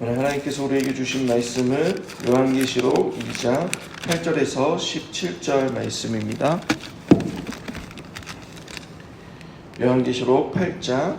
오늘 하나님께서 우리에게 주신 말씀은 요한계시록 2장 8절에서 17절 말씀입니다. 요한계시록 2장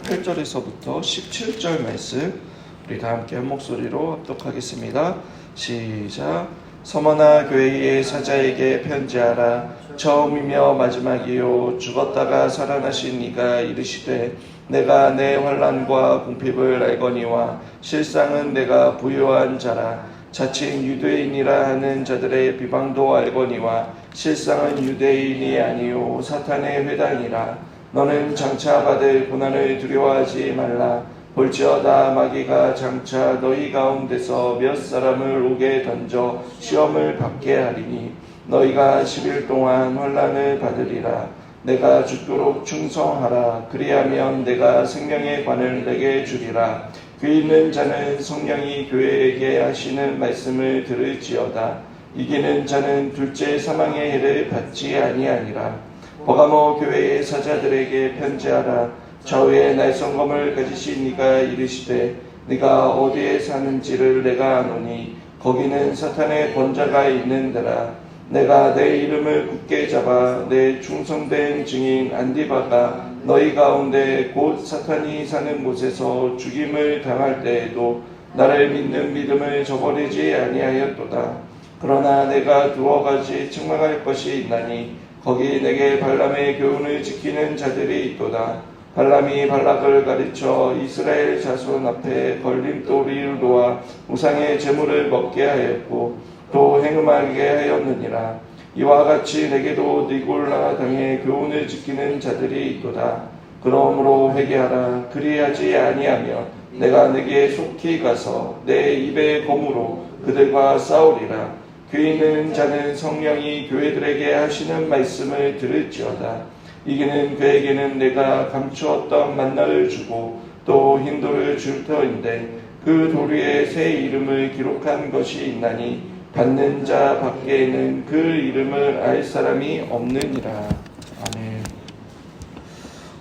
8절에서부터 17절 말씀 우리 다 함께 한 목소리로 합독하겠습니다. 시작. 서머나 교회의 사자에게 편지하라. 처음이며 마지막이요 죽었다가 살아나신 이가 이르시되 내가 내 환난과 궁핍을 알거니와 실상은 내가 부요한 자라. 자칭 유대인이라 하는 자들의 비방도 알거니와 실상은 유대인이 아니요 사탄의 회당이라. 너는 장차 받을 고난을 두려워하지 말라. 볼지어다 마귀가 장차 너희 가운데서 몇 사람을 옥에 던져 시험을 받게 하리니 너희가 10일 동안 환난을 받으리라. 내가 죽도록 충성하라. 그리하면 내가 생명의 관을 내게 주리라. 귀 있는 자는 성령이 교회에게 하시는 말씀을 들을지어다. 이기는 자는 둘째 사망의 해를 받지 아니하니라. 버가모 교회의 사자들에게 편지하라. 좌우에 날성검을 가지신 이가 이르시되 네가 어디에 사는지를 내가 아노니 거기는 사탄의 권자가 있는 데라. 내가 내 이름을 굳게 잡아 내 충성된 증인 안디바가 너희 가운데 곧 사탄이 사는 곳에서 죽임을 당할 때에도 나를 믿는 믿음을 저버리지 아니하였도다. 그러나 내가 두어 가지 책망할 것이 있나니 거기 내게 발람의 교훈을 지키는 자들이 있도다. 발람이 발락을 가르쳐 이스라엘 자손 앞에 걸림돌을 놓아 우상의 제물을 먹게 하였고 또 행음하게 하였느니라. 이와 같이 내게도 니골라 당의 교훈을 지키는 자들이 있도다. 그러므로 회개하라. 그리하지 아니하면 내가 내게 속히 가서 내 입의 검으로 그들과 싸우리라. 귀 있는 자는 성령이 교회들에게 하시는 말씀을 들을지어다. 이기는 그에게는 내가 감추었던 만나를 주고 또 흰돌을 줄 터인데 그 돌 위에 새 이름을 기록한 것이 있나니 받는 자 밖에는 그 이름을 알 사람이 없느니라. 아멘.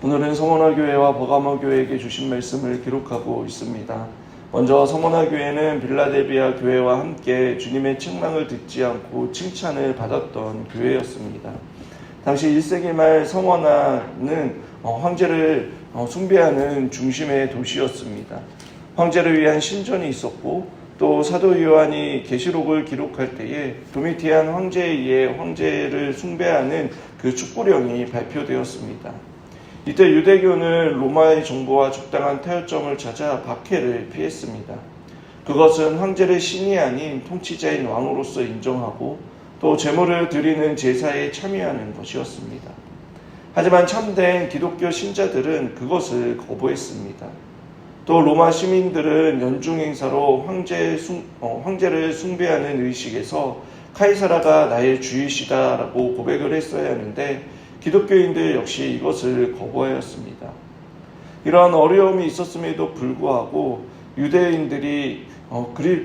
오늘은 성원화 교회와 버가모 교회에게 주신 말씀을 기록하고 있습니다. 먼저 성원화 교회는 빌라델비아 교회와 함께 주님의 책망을 듣지 않고 칭찬을 받았던 교회였습니다. 당시 1세기 말 성원화는 황제를 숭배하는 중심의 도시였습니다. 황제를 위한 신전이 있었고 또 사도 요한이 계시록을 기록할 때에 도미티안 황제에 의해 황제를 숭배하는 그 축구령이 발표되었습니다. 이때 유대교는 로마의 정부와 적당한 타협점을 찾아 박해를 피했습니다. 그것은 황제를 신이 아닌 통치자인 왕으로서 인정하고 또 제물을 드리는 제사에 참여하는 것이었습니다. 하지만 참된 기독교 신자들은 그것을 거부했습니다. 또 로마 시민들은 연중 행사로 황제를 숭배하는 의식에서 카이사라가 나의 주이시다라고 고백을 했어야 하는데 기독교인들 역시 이것을 거부하였습니다. 이러한 어려움이 있었음에도 불구하고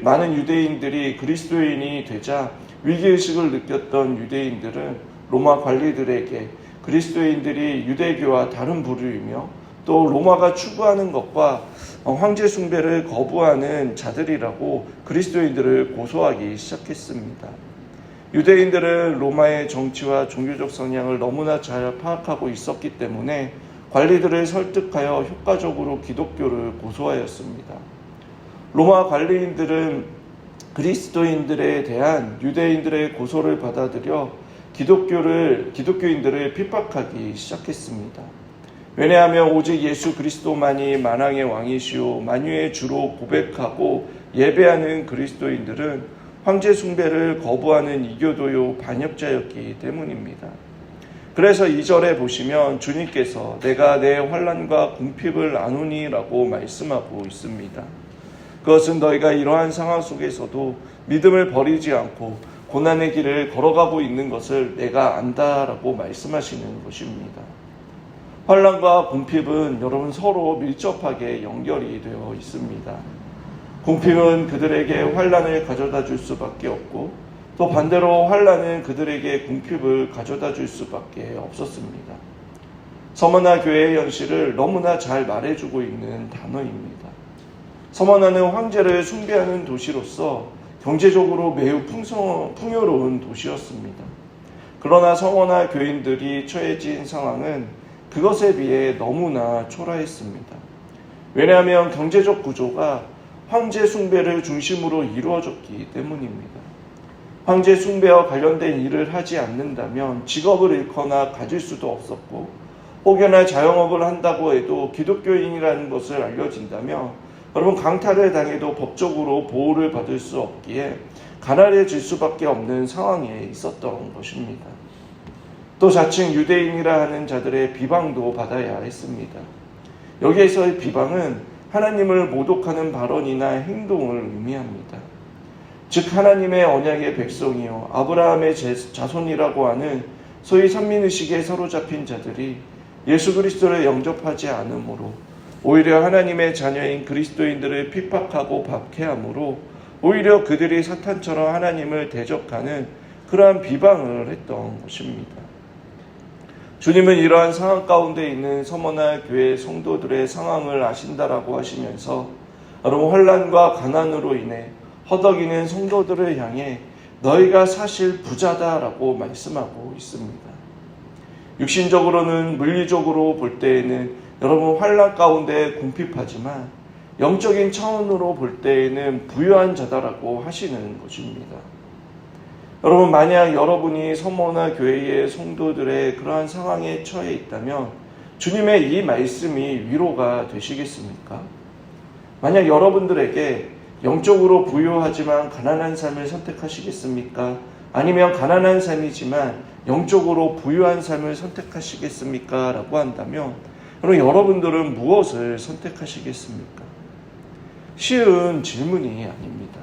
많은 유대인들이 그리스도인이 되자 위기의식을 느꼈던 유대인들은 로마 관리들에게 그리스도인들이 유대교와 다른 부류이며 또 로마가 추구하는 것과 황제 숭배를 거부하는 자들이라고 그리스도인들을 고소하기 시작했습니다. 유대인들은 로마의 정치와 종교적 성향을 너무나 잘 파악하고 있었기 때문에 관리들을 설득하여 효과적으로 기독교를 고소하였습니다. 로마 관리인들은 그리스도인들에 대한 유대인들의 고소를 받아들여 기독교인들을 핍박하기 시작했습니다. 왜냐하면 오직 예수 그리스도만이 만왕의 왕이시오 만유의 주로 고백하고 예배하는 그리스도인들은 황제 숭배를 거부하는 이교도요 반역자였기 때문입니다. 그래서 2절에 보시면 주님께서 내가 내 환난과 궁핍을 아노니 라고 말씀하고 있습니다. 그것은 너희가 이러한 상황 속에서도 믿음을 버리지 않고 고난의 길을 걸어가고 있는 것을 내가 안다라고 말씀하시는 것입니다. 환난과 궁핍은 여러분 서로 밀접하게 연결이 되어 있습니다. 궁핍은 그들에게 환난을 가져다 줄 수밖에 없고 또 반대로 환난은 그들에게 궁핍을 가져다 줄 수밖에 없었습니다. 서머나 교회의 현실을 너무나 잘 말해주고 있는 단어입니다. 서머나는 황제를 숭배하는 도시로서 경제적으로 매우 풍요로운 도시였습니다. 그러나 서머나 교인들이 처해진 상황은 그것에 비해 너무나 초라했습니다. 왜냐하면 경제적 구조가 황제 숭배를 중심으로 이루어졌기 때문입니다. 황제 숭배와 관련된 일을 하지 않는다면 직업을 잃거나 가질 수도 없었고, 혹여나 자영업을 한다고 해도 기독교인이라는 것을 알려진다면 여러분 강탈을 당해도 법적으로 보호를 받을 수 없기에 가난해질 수밖에 없는 상황에 있었던 것입니다. 또 자칭 유대인이라 하는 자들의 비방도 받아야 했습니다. 여기에서의 비방은 하나님을 모독하는 발언이나 행동을 의미합니다. 즉 하나님의 언약의 백성이요 아브라함의 자손이라고 하는 소위 선민의식에 사로잡힌 자들이 예수 그리스도를 영접하지 않으므로 오히려 하나님의 자녀인 그리스도인들을 핍박하고 박해함으로 오히려 그들이 사탄처럼 하나님을 대적하는 그러한 비방을 했던 것입니다. 주님은 이러한 상황 가운데 있는 서머나 교회 성도들의 상황을 아신다라고 하시면서 여러분 환난과 가난으로 인해 허덕이는 성도들을 향해 너희가 사실 부자다라고 말씀하고 있습니다. 육신적으로는 물리적으로 볼 때에는 여러분 환난 가운데 궁핍하지만 영적인 차원으로 볼 때에는 부유한 자다라고 하시는 것입니다. 여러분 만약 여러분이 서머나 교회의 성도들의 그러한 상황에 처해 있다면 주님의 이 말씀이 위로가 되시겠습니까? 만약 여러분들에게 영적으로 부유하지만 가난한 삶을 선택하시겠습니까? 아니면 가난한 삶이지만 영적으로 부유한 삶을 선택하시겠습니까? 라고 한다면 그럼 여러분들은 무엇을 선택하시겠습니까? 쉬운 질문이 아닙니다.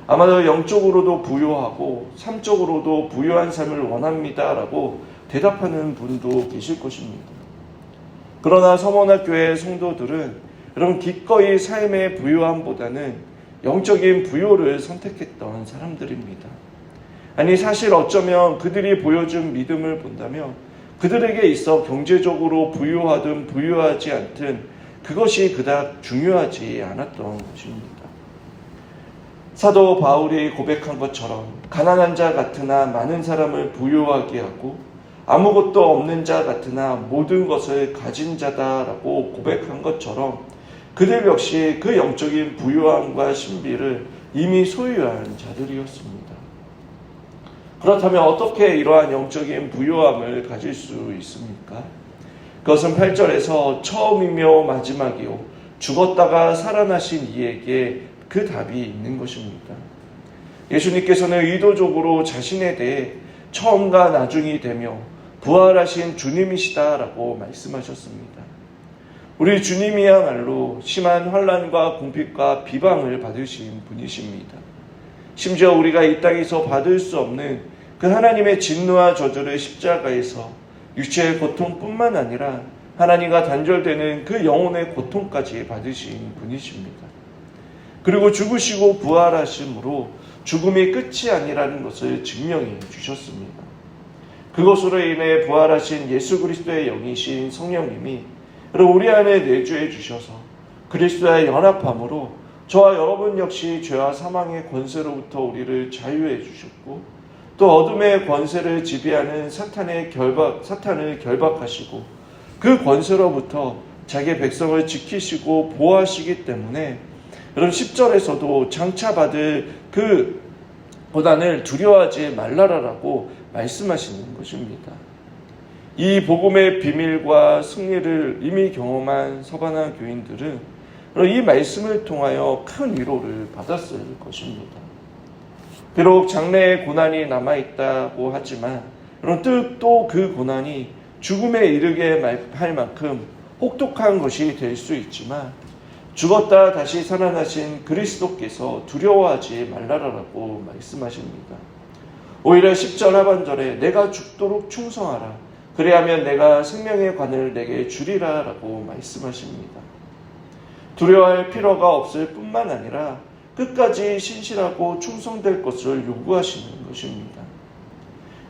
아마도 영적으로도 부유하고 삶적으로도 부유한 삶을 원합니다 라고 대답하는 분도 계실 것입니다. 그러나 서머나 교회 성도들은 여러분 기꺼이 삶의 부유함보다는 영적인 부요를 선택했던 사람들입니다. 아니 사실 어쩌면 그들이 보여준 믿음을 본다면 그들에게 있어 경제적으로 부유하든 부유하지 않든 그것이 그닥 중요하지 않았던 것입니다. 사도 바울이 고백한 것처럼 가난한 자 같으나 많은 사람을 부유하게 하고 아무것도 없는 자 같으나 모든 것을 가진 자다라고 고백한 것처럼 그들 역시 그 영적인 부유함과 신비를 이미 소유한 자들이었습니다. 그렇다면 어떻게 이러한 영적인 부유함을 가질 수 있습니까? 그것은 8절에서 처음이며 마지막이요 죽었다가 살아나신 이에게 그 답이 있는 것입니다. 예수님께서는 의도적으로 자신에 대해 처음과 나중이 되며 부활하신 주님이시다라고 말씀하셨습니다. 우리 주님이야말로 심한 환난과 궁핍과 비방을 받으신 분이십니다. 심지어 우리가 이 땅에서 받을 수 없는 그 하나님의 진노와 저주를 십자가에서 육체의 고통뿐만 아니라 하나님과 단절되는 그 영혼의 고통까지 받으신 분이십니다. 그리고 죽으시고 부활하심으로 죽음이 끝이 아니라는 것을 증명해 주셨습니다. 그것으로 인해 부활하신 예수 그리스도의 영이신 성령님이 우리 안에 내주해 주셔서 그리스도의 연합함으로 저와 여러분 역시 죄와 사망의 권세로부터 우리를 자유해 주셨고 또 어둠의 권세를 지배하는 사탄을 결박하시고 그 권세로부터 자기의 백성을 지키시고 보호하시기 때문에 여러분 10절에서도 장차 받을 그 고난을 두려워하지 말라라고 말씀하시는 것입니다. 이 복음의 비밀과 승리를 이미 경험한 서바나 교인들은 이 말씀을 통하여 큰 위로를 받았을 것입니다. 비록 장래의 고난이 남아있다고 하지만 또 그 고난이 죽음에 이르게 할 만큼 혹독한 것이 될 수 있지만 죽었다 다시 살아나신 그리스도께서 두려워하지 말라라고 말씀하십니다. 오히려 10절 하반절에 내가 죽도록 충성하라 그리하면 내가 생명의 관을 내게 주리라 라고 말씀하십니다. 두려워할 필요가 없을 뿐만 아니라 끝까지 신실하고 충성될 것을 요구하시는 것입니다.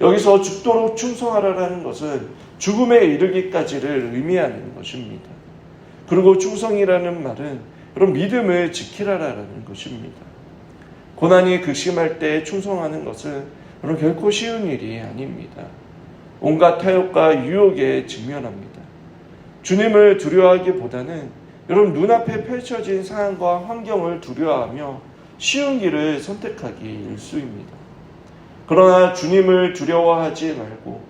여기서 죽도록 충성하라라는 것은 죽음에 이르기까지를 의미하는 것입니다. 그리고 충성이라는 말은 그런 믿음을 지키라라는 것입니다. 고난이 극심할 때 충성하는 것은 그런 결코 쉬운 일이 아닙니다. 온갖 타협과 유혹에 직면합니다. 주님을 두려워하기보다는 여러분 눈앞에 펼쳐진 상황과 환경을 두려워하며 쉬운 길을 선택하기 일쑤입니다. 그러나 주님을 두려워하지 말고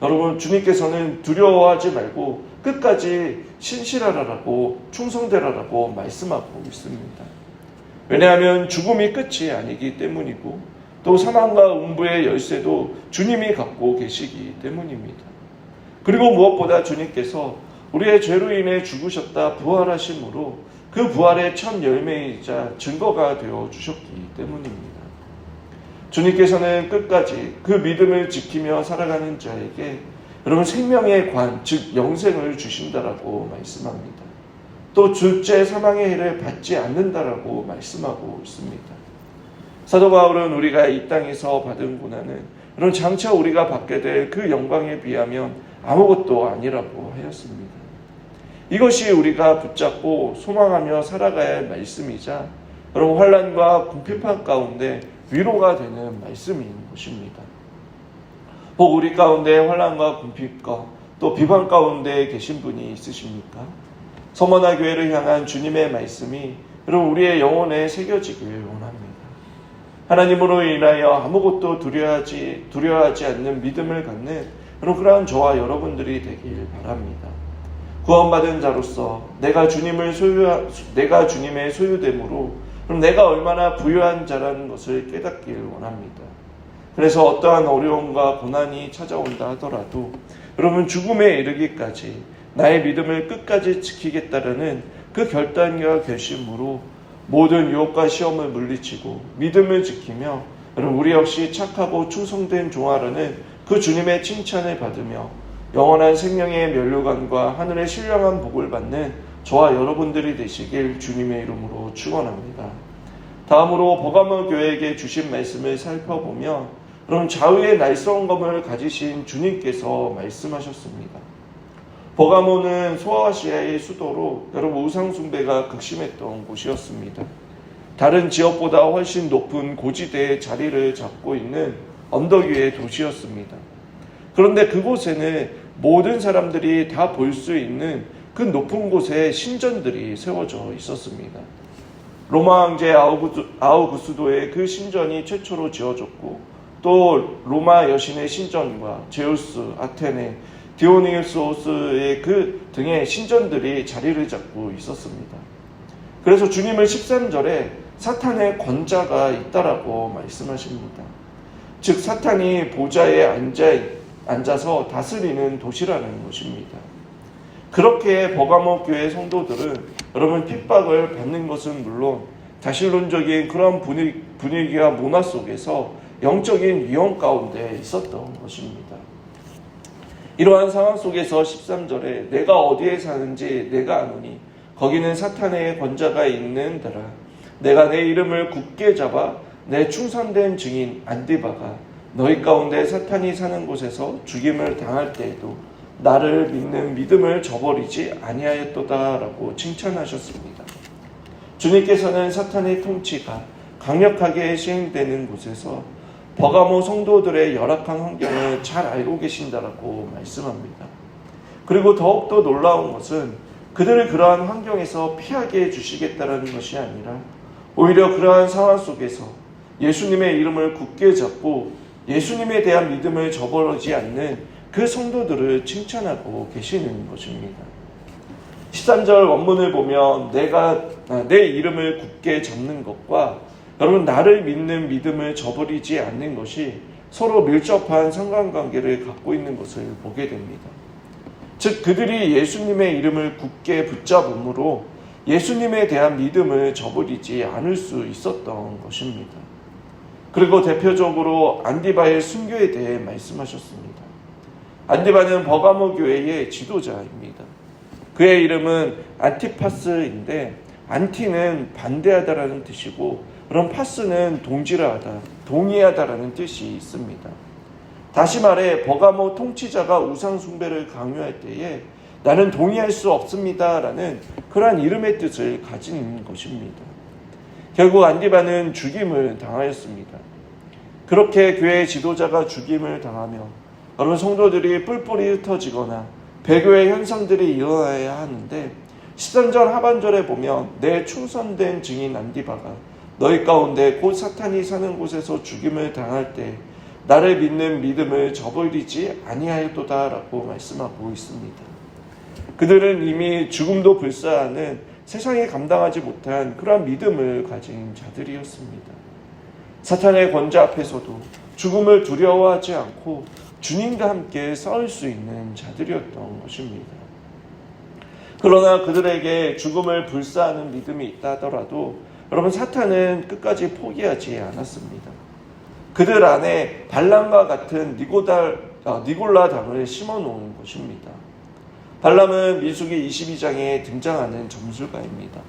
여러분 주님께서는 두려워하지 말고 끝까지 신실하라고 충성되라라고 말씀하고 있습니다. 왜냐하면 죽음이 끝이 아니기 때문이고 또 사망과 음부의 열쇠도 주님이 갖고 계시기 때문입니다. 그리고 무엇보다 주님께서 우리의 죄로 인해 죽으셨다 부활하심으로 그 부활의 첫 열매이자 증거가 되어 주셨기 때문입니다. 주님께서는 끝까지 그 믿음을 지키며 살아가는 자에게 여러분 생명의 관, 즉 영생을 주신다라고 말씀합니다. 또 둘째 사망의 해를 받지 않는다라고 말씀하고 있습니다. 사도 바울은 우리가 이 땅에서 받은 고난은 여러분 장차 우리가 받게 될 그 영광에 비하면 아무것도 아니라고 하였습니다. 이것이 우리가 붙잡고 소망하며 살아가야 할 말씀이자 여러분 환난과 궁핍한 가운데 위로가 되는 말씀인 것입니다. 혹 우리 가운데 환난과 궁핍과 또 비방 가운데 계신 분이 있으십니까? 서머나 교회를 향한 주님의 말씀이 여러분 우리의 영혼에 새겨지길 원합니다. 하나님으로 인하여 아무것도 두려워하지 않는 믿음을 갖는 여러분 그러한 저와 여러분들이 되길 바랍니다. 구원받은 자로서 내가 주님의 소유됨으로 그럼 내가 얼마나 부유한 자라는 것을 깨닫길 원합니다. 그래서 어떠한 어려움과 고난이 찾아온다 하더라도 여러분 죽음에 이르기까지 나의 믿음을 끝까지 지키겠다라는 그 결단과 결심으로 모든 유혹과 시험을 물리치고 믿음을 지키며 여러분 우리 역시 착하고 충성된 종아라는 그 주님의 칭찬을 받으며 영원한 생명의 면류관과 하늘의 신령한 복을 받는 저와 여러분들이 되시길 주님의 이름으로 축원합니다. 다음으로 버가모 교회에게 주신 말씀을 살펴보며 여러분 좌우의 날성검을 가지신 주님께서 말씀하셨습니다. 버가모는 소아시아의 수도로 여러분 우상 숭배가 극심했던 곳이었습니다. 다른 지역보다 훨씬 높은 고지대에 자리를 잡고 있는 언덕 위의 도시였습니다. 그런데 그곳에는 모든 사람들이 다 볼 수 있는 그 높은 곳에 신전들이 세워져 있었습니다. 로마 황제 아우구스도의 그 신전이 최초로 지어졌고 또 로마 여신의 신전과 제우스, 아테네, 디오니소스의 그 등의 신전들이 자리를 잡고 있었습니다. 그래서 주님은 13절에 사탄의 권자가 있다라고 말씀하십니다. 즉 사탄이 보좌에 앉아서 다스리는 도시라는 것입니다. 그렇게 버가모 교회 성도들은 여러분 핍박을 받는 것은 물론 다신론적인 그런 분위기와 문화 속에서 영적인 위험 가운데 있었던 것입니다. 이러한 상황 속에서 13절에 내가 어디에 사는지 내가 아노니 거기는 사탄의 권자가 있는 데라. 내가 내 이름을 굳게 잡아 내 충성된 증인 안디바가 너희 가운데 사탄이 사는 곳에서 죽임을 당할 때에도 나를 믿는 믿음을 저버리지 아니하였도다라고 칭찬하셨습니다. 주님께서는 사탄의 통치가 강력하게 시행되는 곳에서 버가모 성도들의 열악한 환경을 잘 알고 계신다라고 말씀합니다. 그리고 더욱더 놀라운 것은 그들을 그러한 환경에서 피하게 해주시겠다라는 것이 아니라 오히려 그러한 상황 속에서 예수님의 이름을 굳게 잡고 예수님에 대한 믿음을 저버리지 않는 그 성도들을 칭찬하고 계시는 것입니다. 13절 원문을 보면 내 이름을 굳게 잡는 것과 여러분 나를 믿는 믿음을 저버리지 않는 것이 서로 밀접한 상관관계를 갖고 있는 것을 보게 됩니다. 즉 그들이 예수님의 이름을 굳게 붙잡음으로 예수님에 대한 믿음을 저버리지 않을 수 있었던 것입니다. 그리고 대표적으로 안디바의 순교에 대해 말씀하셨습니다. 안디바는 버가모 교회의 지도자입니다. 그의 이름은 안티파스인데 안티는 반대하다라는 뜻이고 그럼 파스는 동의하다라는 뜻이 있습니다. 다시 말해 버가모 통치자가 우상 숭배를 강요할 때에 나는 동의할 수 없습니다 라는 그러한 이름의 뜻을 가진 것입니다. 결국 안디바는 죽임을 당하였습니다. 그렇게 교회 지도자가 죽임을 당하며 여러분 성도들이 뿔뿔이 흩어지거나 배교의 현상들이 일어나야 하는데 13절 하반절에 보면 내 충성된 증인 안디바가 너희 가운데 곧 사탄이 사는 곳에서 죽임을 당할 때 나를 믿는 믿음을 저버리지 아니하였도다 라고 말씀하고 있습니다. 그들은 이미 죽음도 불사하는 세상에 감당하지 못한 그러한 믿음을 가진 자들이었습니다. 사탄의 권자 앞에서도 죽음을 두려워하지 않고 주님과 함께 싸울 수 있는 자들이었던 것입니다. 그러나 그들에게 죽음을 불사하는 믿음이 있다 하더라도 여러분 사탄은 끝까지 포기하지 않았습니다. 그들 안에 발람과 같은 니골라 당을 심어놓은 것입니다. 발람은 민수기 22장에 등장하는 점술가입니다.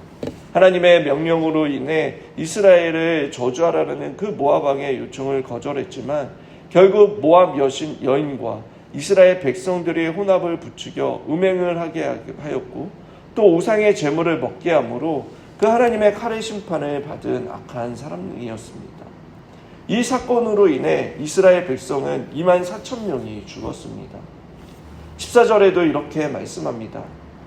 하나님의 명령으로 인해 이스라엘을 저주하라는 그 모압 왕의 요청을 거절했지만 결국 모압 여인과 이스라엘 백성들의 혼합을 부추겨 음행을 하게 하였고 또 우상의 제물을 먹게 함으로 그 하나님의 칼의 심판을 받은 악한 사람이었습니다. 이 사건으로 인해 이스라엘 백성은 24,000명이 죽었습니다. 14절에도 이렇게 말씀합니다.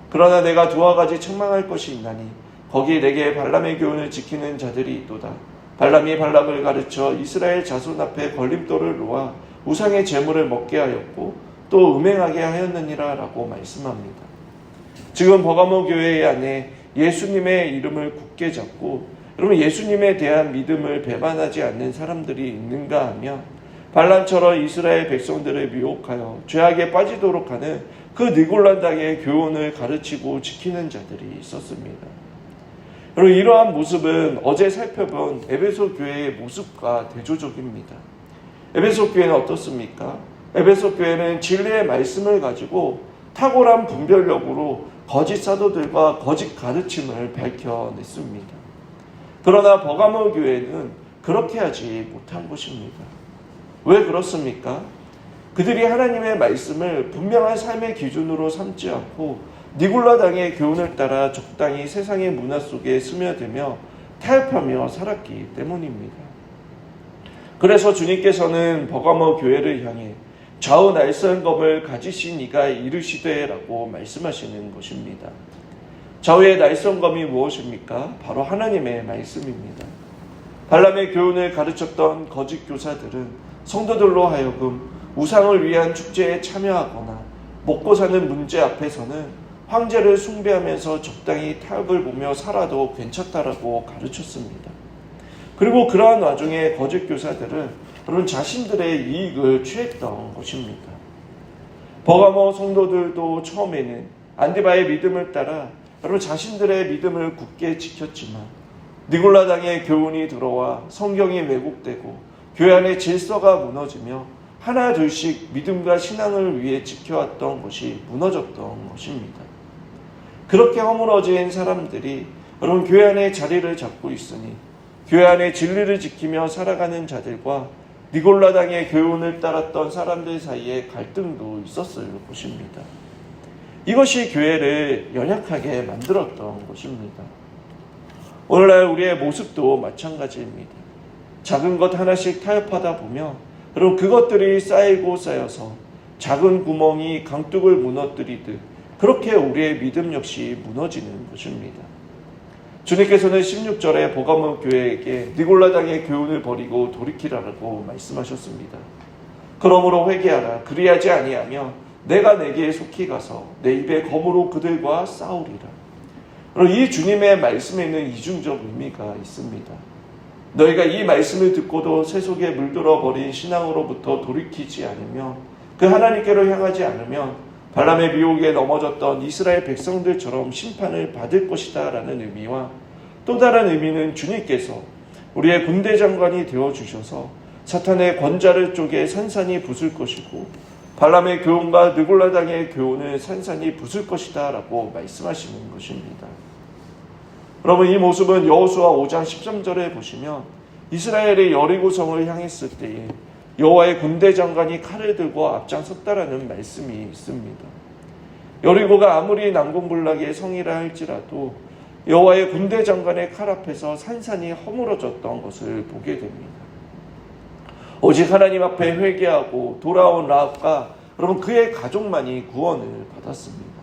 그러나 내가 두어 가지 책망할 것이 있나니 거기 내게 발람의 교훈을 지키는 자들이 있도다. 발람이 발람을 가르쳐 이스라엘 자손 앞에 걸림돌을 놓아 우상의 제물을 먹게 하였고 또 음행하게 하였느니라 라고 말씀합니다. 지금 버가모 교회 안에 예수님의 이름을 굳게 잡고 여러분 예수님에 대한 믿음을 배반하지 않는 사람들이 있는가 하면 발람처럼 이스라엘 백성들을 미혹하여 죄악에 빠지도록 하는 그 니골라당의 교훈을 가르치고 지키는 자들이 있었습니다. 여러분 이러한 모습은 어제 살펴본 에베소 교회의 모습과 대조적입니다. 에베소 교회는 어떻습니까? 에베소 교회는 진리의 말씀을 가지고 탁월한 분별력으로 거짓 사도들과 거짓 가르침을 밝혀냈습니다. 그러나 버가모 교회는 그렇게 하지 못한 것입니다. 왜 그렇습니까? 그들이 하나님의 말씀을 분명한 삶의 기준으로 삼지 않고 니골라당의 교훈을 따라 적당히 세상의 문화 속에 스며들며 타협하며 살았기 때문입니다. 그래서 주님께서는 버가모 교회를 향해 좌우 날선검을 가지신 이가 이르시되 라고 말씀하시는 것입니다. 좌우의 날선검이 무엇입니까? 바로 하나님의 말씀입니다. 발람의 교훈을 가르쳤던 거짓 교사들은 성도들로 하여금 우상을 위한 축제에 참여하거나 먹고 사는 문제 앞에서는 황제를 숭배하면서 적당히 타협을 보며 살아도 괜찮다라고 가르쳤습니다. 그리고 그러한 와중에 거짓 교사들은 그런 자신들의 이익을 취했던 것입니다. 버가모 성도들도 처음에는 안디바의 믿음을 따라 여러분 자신들의 믿음을 굳게 지켰지만 니골라당의 교훈이 들어와 성경이 왜곡되고 교회 안의 질서가 무너지며 하나 둘씩 믿음과 신앙을 위해 지켜왔던 것이 무너졌던 것입니다. 그렇게 허물어진 사람들이 여러분 교회 안에 자리를 잡고 있으니 교회 안에 진리를 지키며 살아가는 자들과 니골라당의 교훈을 따랐던 사람들 사이에 갈등도 있었을 것입니다. 이것이 교회를 연약하게 만들었던 것입니다. 오늘날 우리의 모습도 마찬가지입니다. 작은 것 하나씩 타협하다 보면 여러분 그것들이 쌓이고 쌓여서 작은 구멍이 강둑을 무너뜨리듯 그렇게 우리의 믿음 역시 무너지는 것입니다. 주님께서는 16절에 버가모 교회에게 니골라당의 교훈을 버리고 돌이키라고 말씀하셨습니다. 그러므로 회개하라. 그리하지 아니하면 내가 내게 속히 가서 내 입에 검으로 그들과 싸우리라. 이 주님의 말씀에는 이중적 의미가 있습니다. 너희가 이 말씀을 듣고도 세속에 물들어 버린 신앙으로부터 돌이키지 않으면 그 하나님께로 향하지 않으면 발람의 미혹에 넘어졌던 이스라엘 백성들처럼 심판을 받을 것이다 라는 의미와 또 다른 의미는 주님께서 우리의 군대 장관이 되어주셔서 사탄의 권자를 쪼개 산산이 부술 것이고 발람의 교훈과 느골라당의 교훈을 산산이 부술 것이다 라고 말씀하시는 것입니다. 여러분 이 모습은 여호수아 5장 13절에 보시면 이스라엘이 여리고성을 향했을 때에 여호와의 군대 장관이 칼을 들고 앞장섰다라는 말씀이 있습니다. 여리고가 아무리 난공불락의 성이라 할지라도 여호와의 군대 장관의 칼 앞에서 산산이 허물어졌던 것을 보게 됩니다. 오직 하나님 앞에 회개하고 돌아온 라합과 여러분 그의 가족만이 구원을 받았습니다.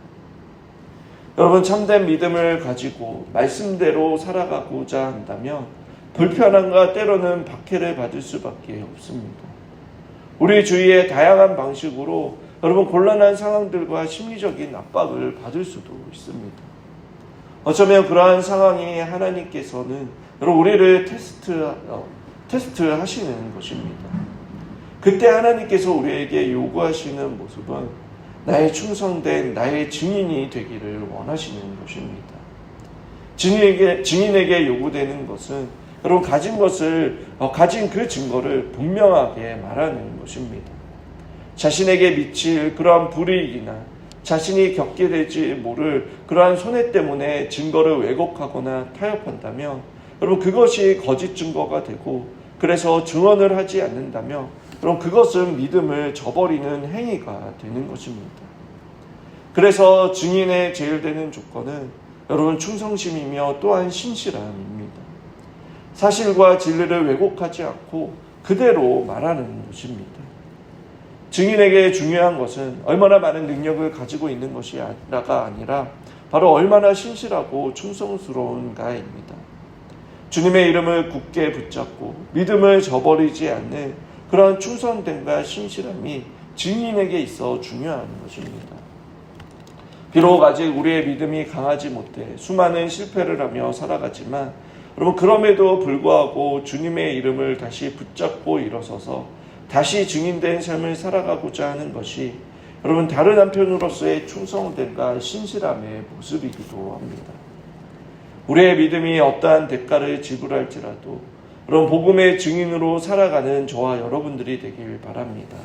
여러분 참된 믿음을 가지고 말씀대로 살아가고자 한다면 불편함과 때로는 박해를 받을 수밖에 없습니다. 우리 주위의 다양한 방식으로 여러분 곤란한 상황들과 심리적인 압박을 받을 수도 있습니다. 어쩌면 그러한 상황이 하나님께서는 여러분 우리를 테스트하시는 것입니다. 그때 하나님께서 우리에게 요구하시는 모습은 나의 충성된 나의 증인이 되기를 원하시는 것입니다. 증인에게 요구되는 것은 여러분 가진 그 증거를 분명하게 말하는 것입니다. 자신에게 미칠 그러한 불이익이나 자신이 겪게 될지 모를 그러한 손해 때문에 증거를 왜곡하거나 타협한다면 여러분 그것이 거짓 증거가 되고 그래서 증언을 하지 않는다면 여러분 그것은 믿음을 저버리는 행위가 되는 것입니다. 그래서 증인의 제일 되는 조건은 여러분 충성심이며 또한 신실함입니다. 사실과 진리를 왜곡하지 않고 그대로 말하는 것입니다. 증인에게 중요한 것은 얼마나 많은 능력을 가지고 있는 것이가 아니라 바로 얼마나 신실하고 충성스러운가입니다. 주님의 이름을 굳게 붙잡고 믿음을 저버리지 않는 그러한 충성됨과 신실함이 증인에게 있어 중요한 것입니다. 비록 아직 우리의 믿음이 강하지 못해 수많은 실패를 하며 살아가지만 여러분 그럼에도 불구하고 주님의 이름을 다시 붙잡고 일어서서 다시 증인된 삶을 살아가고자 하는 것이 여러분 다른 한편으로서의 충성됨과 신실함의 모습이기도 합니다. 우리의 믿음이 어떠한 대가를 지불할지라도 여러분 복음의 증인으로 살아가는 저와 여러분들이 되길 바랍니다.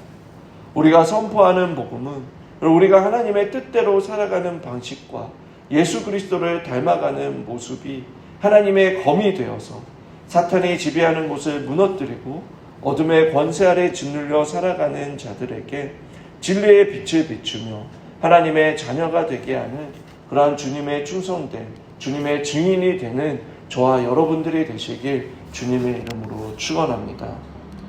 우리가 선포하는 복음은 우리가 하나님의 뜻대로 살아가는 방식과 예수 그리스도를 닮아가는 모습이 하나님의 검이 되어서 사탄이 지배하는 곳을 무너뜨리고 어둠의 권세 아래 짓눌려 살아가는 자들에게 진리의 빛을 비추며 하나님의 자녀가 되게 하는 그러한 주님의 충성된 주님의 증인이 되는 저와 여러분들이 되시길 주님의 이름으로 축원합니다.